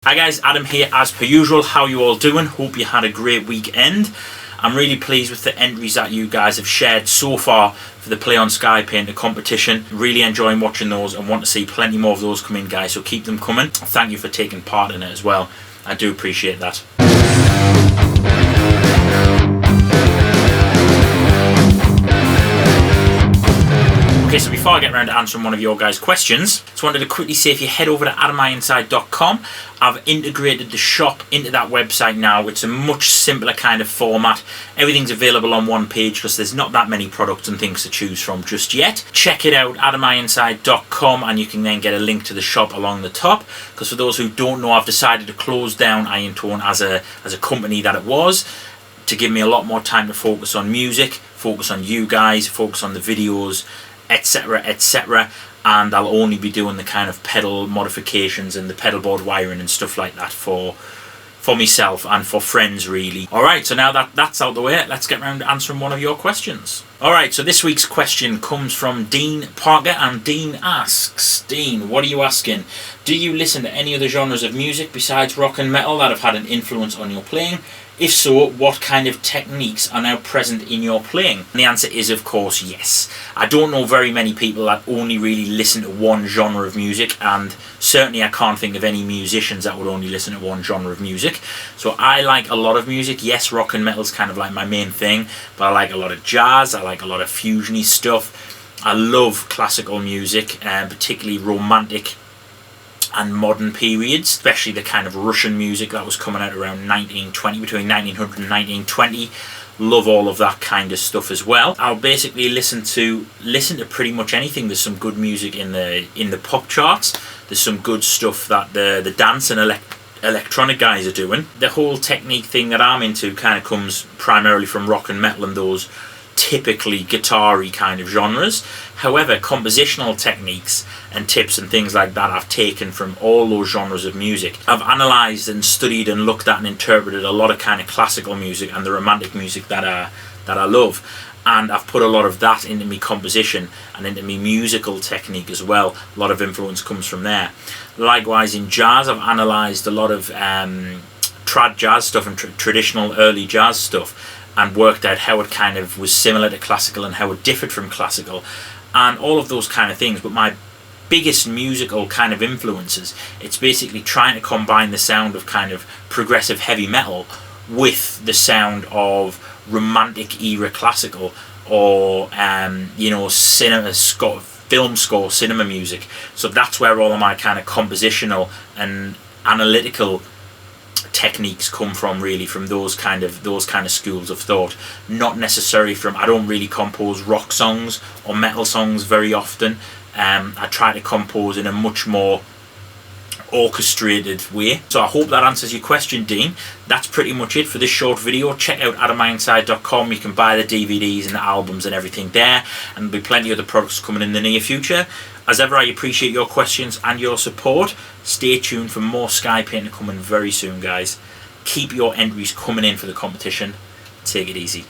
Hi guys, Adam here as per usual. How you all doing? Hope you had a great weekend. I'm really pleased with the entries that you guys have shared so far for the Play on Sky Painter competition. Really enjoying watching those and want to see plenty more of those come in, guys, so keep them coming. Thank you for taking part in it as well. I do appreciate that. Okay, so before I get around to answering one of your guys' questions, just wanted to quickly say if you head over to Ironside.com, I've integrated the shop into that website now. It's a much simpler kind of format. Everything's available on one page because there's not that many products and things to choose from just yet. Check it out, Ironside.com, and you can then get a link to the shop along the top. Because for those who don't know, I've decided to close down Iron Tone as a company that it was, to give me a lot more time to focus on music, focus on you guys, focus on the videos, etc, etc, and I'll only be doing the kind of pedal modifications and the pedal board wiring and stuff like that for myself and for friends, really. Alright, so now that that's out the way, let's get around to answering one of your questions. Alright, so this week's question comes from Dean Parker, and Dean asks, Dean, what are you asking? Do you listen to any other genres of music besides rock and metal that have had an influence on your playing? If so, what kind of techniques are now present in your playing? And the answer is, of course, yes. I don't know very many people that only really listen to one genre of music, and certainly I can't think of any musicians that would only listen to one genre of music. So I like a lot of music. Yes, rock and metal is kind of like my main thing, but I like a lot of jazz, I like a lot of fusiony stuff. I love classical music, particularly romantic and modern periods, especially the kind of Russian music that was coming out around 1920, between 1900 and 1920. Love all of that kind of stuff as well. I'll basically listen to pretty much anything. There's some good music in the pop charts. There's some good stuff that the dance and electronic guys are doing. The whole technique thing that I'm into kind of comes primarily from rock and metal and those typically guitar-y kind of genres. However, compositional techniques and tips and things like that I've taken from all those genres of music. I've analysed and studied and looked at and interpreted a lot of kind of classical music and the romantic music that I love, and I've put a lot of that into me composition and into me musical technique as well. A lot of influence comes from there. Likewise in jazz, I've analysed a lot of trad jazz stuff and traditional early jazz stuff, and worked out how it kind of was similar to classical and how it differed from classical and all of those kind of things. But my biggest musical kind of influences, it's basically trying to combine the sound of kind of progressive heavy metal with the sound of romantic era classical, or you know, cinema score, film score, cinema music. So that's where all of my kind of compositional and analytical techniques come from, really, from those kind of schools of thought. Not necessarily from, I don't really compose rock songs or metal songs very often. I try to compose in a much more orchestrated way. So I hope that answers your question, Dean. That's pretty much it for this short video. Check out AdamIronside.com. You can buy the DVDs and the albums and everything there, and there'll be plenty of other products coming in the near future. As ever, I appreciate your questions and your support. Stay tuned for more Sky Painter coming very soon, guys. Keep your entries coming in for the competition. Take it easy.